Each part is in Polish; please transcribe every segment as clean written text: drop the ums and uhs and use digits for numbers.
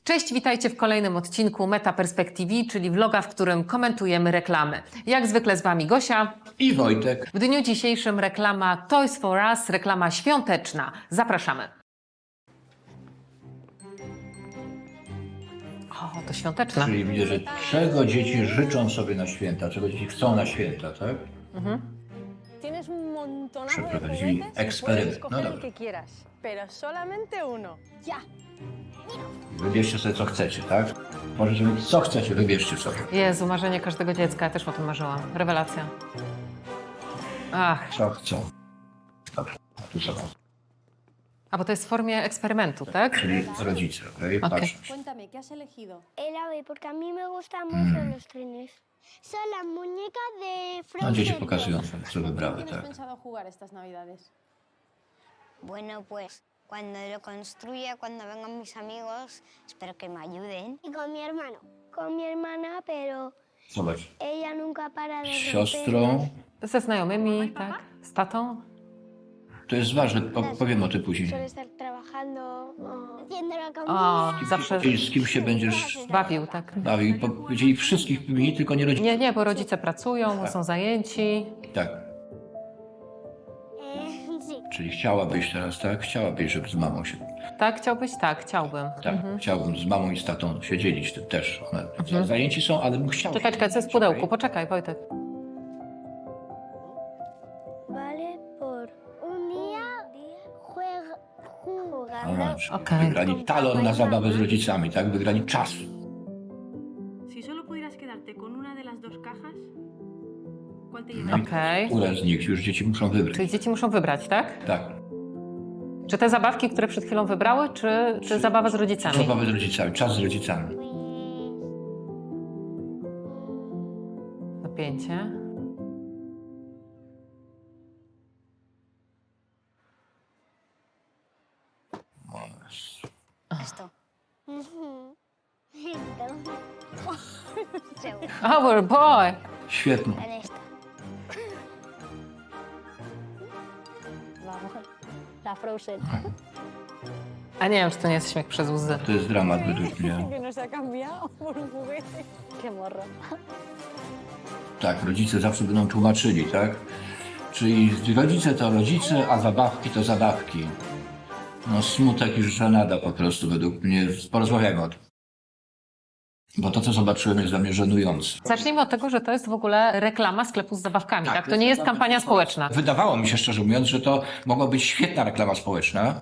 Cześć, witajcie w kolejnym odcinku Meta Perspektywy, czyli vloga, w którym komentujemy reklamy. Jak zwykle z Wami Gosia i Wojtek. W dniu dzisiejszym reklama Toys for Us, reklama świąteczna. Zapraszamy. O, to świąteczna. Czyli widzę, że czego dzieci życzą sobie na święta, czego dzieci chcą na święta, tak? Tienes un montonazo de Przeprowadzili juguetes y eksperyment. puedes No escoger el dobra. que quieras, pero solamente uno. Ya. Wybierzcie sobie, co chcecie, tak? Możecie mieć, co chcecie, wybierzcie sobie. Jezu, marzenie każdego dziecka, ja też o tym marzyłam. Rewelacja. Ach, Co chcą. Dobrze, a tu są. a bo to jest w formie eksperymentu, tak? Czyli rodzice, okej? Okej. Patrzcie. Cuéntame, ¿qué has elegido? El ave, porque a mí me gustan mucho los trenes. Son las muñecas de No, Frozen. dzieci pokazują, co wybrały, ¿Tienes tak? pensado jugar estas navidades? Bueno, pues cuando lo construya, cuando vengan mis amigos, espero que me ayuden. Y con mi hermano. Con mi hermana, pero Zobacz, ella nunca para de z siostrą. Ze znajomymi, tak? Z tatą. To jest ważne, powiem o tym później. Suele estar trabajando, haciendo la O, comida. zawsze Czyli z kim się będziesz bawił, tak? bawił. Powiedzieli wszystkich wymienić, tylko nie rodziców. Nie, bo rodzice pracują, są zajęci. Tak, Sí. czyli chciałabyś teraz, tak? Chciałabyś, żeby z mamą się... Tak, chciałbyś? Tak, chciałbym. Tak, chciałbym z mamą i z tatą się dzielić tym też. One zajęci są, ale bym chciał. Czekaj, co jest w pudełku? Poczekaj, Wojtek. Vale por un día jugando. Aha, Okej. Wygrali talon na zabawę z rodzicami, tak? Wygrali czas. Si solo pudieras quedarte con una de las dos cajas, ¿cuál te llevarías? Okej. Która z nich już dzieci muszą wybrać. Czyli dzieci muszą wybrać, tak? Tak, Czy te zabawki, które przed chwilą wybrały, czy zabawa z rodzicami? zabawę z rodzicami, czas z rodzicami. Napięcie. Esto. Esto. Seguro. Our boy! Świetnie. En esto. Vamos. La Frozen. A nie wiem, czy to nie jest śmiech przez łzy. To jest dramat według mnie. Que nos ha cambiado por un juguete. Qué morro. Tak, rodzice zawsze będą tłumaczyli, tak? Czyli rodzice to rodzice, a zabawki to zabawki. No smutek i żenada po prostu według mnie. Porozmawiajmy o tym. Bo to, co zobaczyłem, jest dla mnie żenujące. Zacznijmy od tego, że to jest w ogóle reklama sklepu z zabawkami, tak? To nie jest kampania społeczna. Wydawało mi się, szczerze mówiąc, że to mogła być świetna reklama społeczna,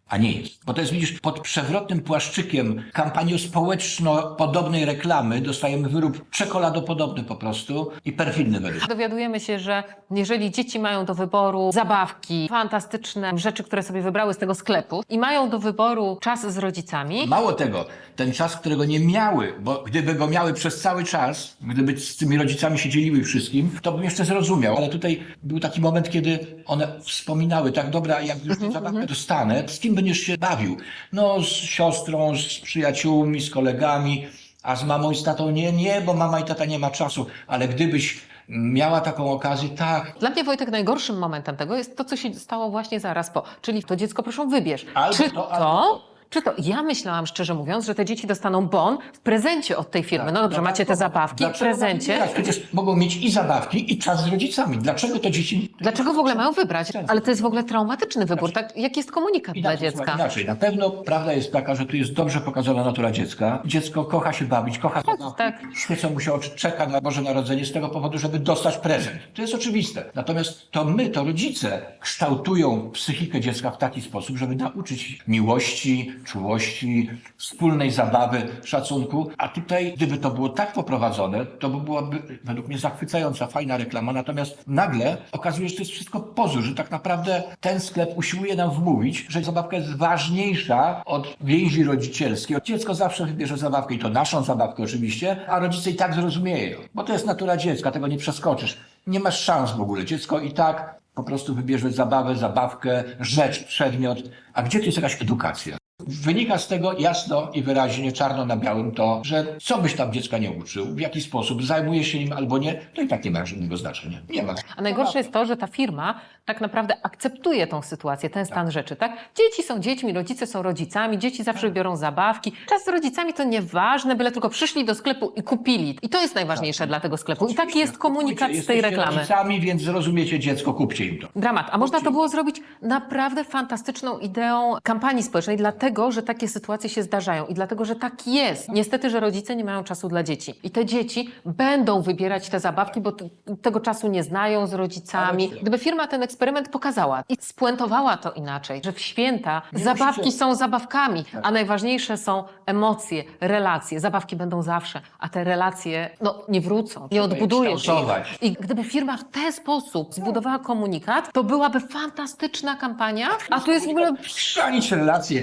a nie jest. Bo to jest, widzisz, pod przewrotnym płaszczykiem kampanii społeczno-podobnej reklamy dostajemy wyrób czekoladopodobny po prostu i perfidny według. Dowiadujemy się, że jeżeli dzieci mają do wyboru zabawki, fantastyczne rzeczy, które sobie wybrały z tego sklepu i mają do wyboru czas z rodzicami, Mało tego, ten czas, którego nie miały, bo gdyby go miały przez cały czas, gdyby z tymi rodzicami się dzieliły wszystkim, to bym jeszcze zrozumiał. Ale tutaj był taki moment, kiedy one wspominały, tak dobra, jak już tę zabawkę dostanę, z kim będziesz się bawił? No z siostrą, z przyjaciółmi, z kolegami, a z mamą i z tatą nie, bo mama i tata nie ma czasu. Ale gdybyś miała taką okazję, tak. dla mnie, Wojtek, najgorszym momentem tego jest to, co się stało właśnie zaraz po. Czyli to dziecko, proszę, wybierz. Albo Czy to, albo to. Czy to? Ja myślałam, szczerze mówiąc, że te dzieci dostaną bon w prezencie od tej firmy. No dobrze, macie te zabawki w Dlaczego mają prezencie. wybierać? Przecież mogą mieć i zabawki, i czas z rodzicami. Dlaczego to dzieci... Dlaczego w ogóle mają wybrać? Ale to jest w ogóle traumatyczny wybór. Tak? Jaki jest komunikat dla dziecka? Inaczej. Na pewno prawda jest taka, że tu jest dobrze pokazana natura dziecka. Dziecko kocha się bawić, kocha zabawki. tak. Świecą mu się oczy, czeka na Boże Narodzenie z tego powodu, żeby dostać prezent. To jest oczywiste. Natomiast to my, to rodzice, kształtują psychikę dziecka w taki sposób, żeby nauczyć miłości, czułości, wspólnej zabawy, szacunku. A tutaj, gdyby to było tak poprowadzone, to byłaby według mnie zachwycająca, fajna reklama. Natomiast nagle okazuje się, że to jest wszystko pozór, że tak naprawdę ten sklep usiłuje nam wmówić, że zabawka jest ważniejsza od więzi rodzicielskiej. Dziecko zawsze wybierze zabawkę i to naszą zabawkę oczywiście, a rodzice i tak zrozumieją, bo to jest natura dziecka, tego nie przeskoczysz. Nie masz szans w ogóle. Dziecko i tak po prostu wybierze zabawę, zabawkę, rzecz, przedmiot. A gdzie tu jest jakaś edukacja? Wynika z tego jasno i wyraźnie, czarno na białym to, że co byś tam dziecka nie uczył, w jaki sposób, zajmuje się nim albo nie, to i tak nie ma żadnego znaczenia. Nie ma. A najgorsze jest to, że ta firma tak naprawdę akceptuje tą sytuację, ten stan rzeczy, tak? Dzieci są dziećmi, rodzice są rodzicami, dzieci zawsze biorą zabawki. Czas z rodzicami to nieważne, byle tylko przyszli do sklepu i kupili. I to jest najważniejsze dla tego sklepu. I taki jest komunikat z tej reklamy. Rodzicami, więc zrozumiecie dziecko, kupcie im to. Dramat. A można to było zrobić naprawdę fantastyczną ideą kampanii społecznej, dlatego, że takie sytuacje się zdarzają i dlatego, że tak jest. Niestety, że rodzice nie mają czasu dla dzieci. I te dzieci będą wybierać te zabawki, bo tego czasu nie znają z rodzicami. Gdyby firma ten eksperyment pokazała i spuentowała to inaczej, że w święta zabawki są zabawkami, a najważniejsze są emocje, relacje. Zabawki będą zawsze, a te relacje nie wrócą, nie odbudujesz ich. kształtować. I gdyby firma w ten sposób zbudowała komunikat, to byłaby fantastyczna kampania, a tu jest w ogóle Chrzanić relacje.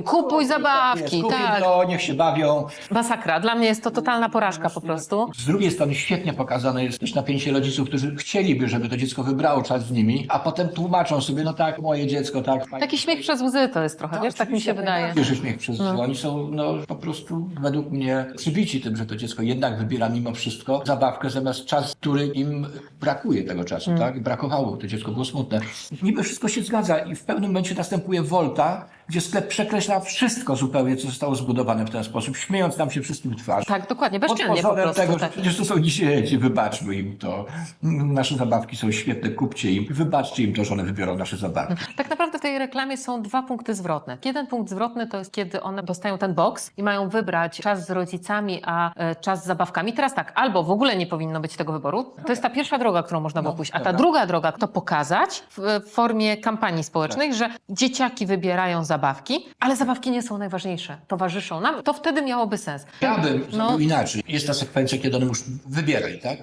kupuj zabawki, Kupię tak. to, niech się bawią. Masakra. Dla mnie jest to totalna porażka po prostu. Z drugiej strony świetnie pokazane jest też napięcie rodziców, którzy chcieliby, żeby to dziecko wybrało czas z nimi, a potem tłumaczą sobie, no tak, moje dziecko, tak. Taki śmiech przez łzy to jest trochę, wiesz, tak mi się wydaje. Wiesz, że śmiech przez łzy. Oni są po prostu według mnie przybici tym, że to dziecko jednak wybiera mimo wszystko zabawkę zamiast czas, który im brakuje tego czasu, tak? Brakowało, to dziecko było smutne. Niby wszystko się zgadza i w pewnym momencie następuje wolta, gdzie sklep przekreśla wszystko zupełnie, co zostało zbudowane w ten sposób, śmiejąc nam się wszystkim w twarz. Tak, dokładnie, Pod bezczelnie po pozorem prostu. tego, że Tak. przecież to są dzieci, wybaczmy im to. Nasze zabawki są świetne, kupcie im. Wybaczcie im to, że one wybiorą nasze zabawki. Tak naprawdę w tej reklamie są dwa punkty zwrotne. Jeden punkt zwrotny to jest, kiedy one dostają ten boks i mają wybrać czas z rodzicami, a czas z zabawkami. Teraz tak, albo w ogóle nie powinno być tego wyboru. To jest ta pierwsza droga, którą można było pójść. A ta dobra. druga droga to pokazać w formie kampanii społecznej, że dzieciaki wybierają zabawki, ale zabawki nie są najważniejsze. Towarzyszą nam. To wtedy miałoby sens. Ja bym zrobił inaczej. Jest ta sekwencja, kiedy one już wybieraj, tak?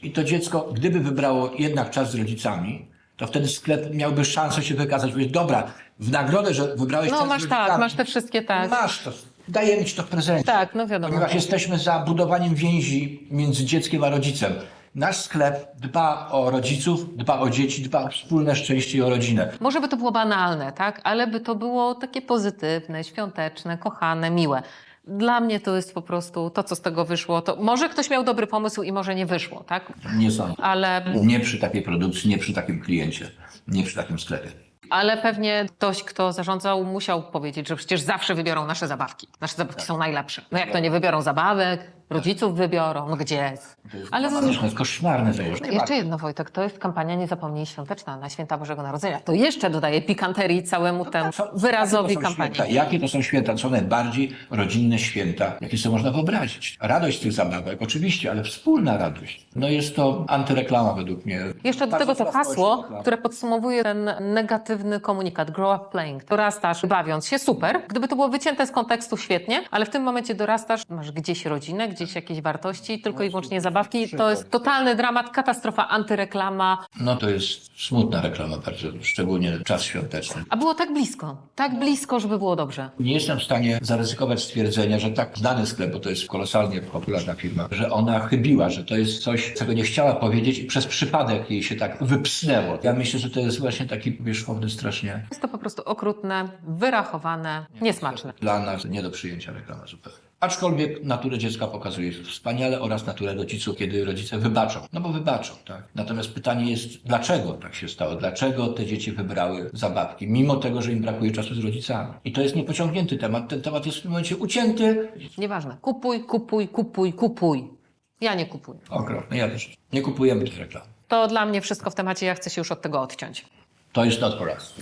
I to dziecko, gdyby wybrało jednak czas z rodzicami, to wtedy sklep miałby szansę się wykazać. Powiedzieć, dobra, w nagrodę, że wybrałeś czas z Masz rodzicami. tak, masz te wszystkie tak. Masz to. Dajemy ci to w prezencie. Tak, no wiadomo. Ponieważ jesteśmy za budowaniem więzi między dzieckiem a rodzicem. Nasz sklep dba o rodziców, dba o dzieci, dba o wspólne szczęście i o rodzinę. Może by to było banalne, tak? Ale by to było takie pozytywne, świąteczne, kochane, miłe. Dla mnie to jest po prostu to, co z tego wyszło. To może ktoś miał dobry pomysł i może nie wyszło, tak? Nie sądzę. Ale Nie przy takiej produkcji, nie przy takim kliencie, nie przy takim sklepie. pewnie ktoś, kto zarządzał, musiał powiedzieć, że przecież zawsze wybiorą nasze zabawki. Nasze zabawki są najlepsze. No jak to nie wybiorą zabawek, rodziców wybiorą, no gdzie? Ale To jest koszmarne założenie. jeszcze jedno, Wojtek, to jest kampania Nie zapomnij świąteczna na święta Bożego Narodzenia. To jeszcze dodaje pikanterii całemu temu wyrazowi Jakie to są kampanii. święta? Jakie to są święta? Co najbardziej rodzinne święta, jakie sobie można wyobrazić. Radość z tych zabawek, oczywiście, ale wspólna radość. No jest to antyreklama według mnie. Jeszcze do Bardzo tego to zła hasło, społeczna reklama. które podsumowuje ten negatywny komunikat, grow up playing. Dorastasz bawiąc się, super. Gdyby to było wycięte z kontekstu, świetnie, ale w tym momencie dorastasz, masz gdzieś rodzinę, gdzieś jakieś wartości, tylko i wyłącznie zabawki. To jest totalny dramat, katastrofa, antyreklama. No to jest smutna reklama bardzo, szczególnie czas świąteczny. A było tak blisko, żeby było dobrze. Nie jestem w stanie zaryzykować stwierdzenia, że tak znany sklep, bo to jest kolosalnie popularna firma, że ona chybiła, że to jest coś, czego nie chciała powiedzieć i przez przypadek jej się tak wypsnęło. Ja myślę, że to jest właśnie taki powierzchowny strasznie. Jest to po prostu okrutne, wyrachowane, niesmaczne. Dla nas nie do przyjęcia reklama zupełnie. Aczkolwiek naturę dziecka pokazuje wspaniale oraz naturę rodziców, kiedy rodzice wybaczą. No bo wybaczą, tak. Natomiast pytanie jest, dlaczego tak się stało? Dlaczego te dzieci wybrały zabawki, mimo tego, że im brakuje czasu z rodzicami? I to jest niepociągnięty temat. Ten temat jest w tym momencie ucięty. Nieważne. Kupuj. Ja nie kupuję. Okropny, ja też. Nie kupujemy tych reklam. To dla mnie wszystko w temacie, ja chcę się już od tego odciąć. To jest not for us.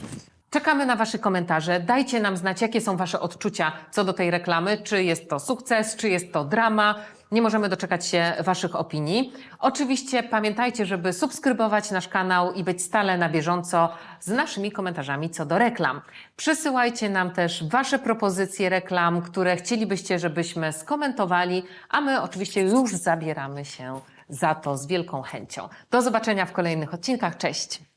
Czekamy na Wasze komentarze. Dajcie nam znać, jakie są Wasze odczucia co do tej reklamy. Czy jest to sukces, czy jest to drama. Nie możemy doczekać się Waszych opinii. Oczywiście pamiętajcie, żeby subskrybować nasz kanał i być stale na bieżąco z naszymi komentarzami co do reklam. Przysyłajcie nam też Wasze propozycje reklam, które chcielibyście, żebyśmy skomentowali, a my oczywiście już zabieramy się za to z wielką chęcią. Do zobaczenia w kolejnych odcinkach. Cześć!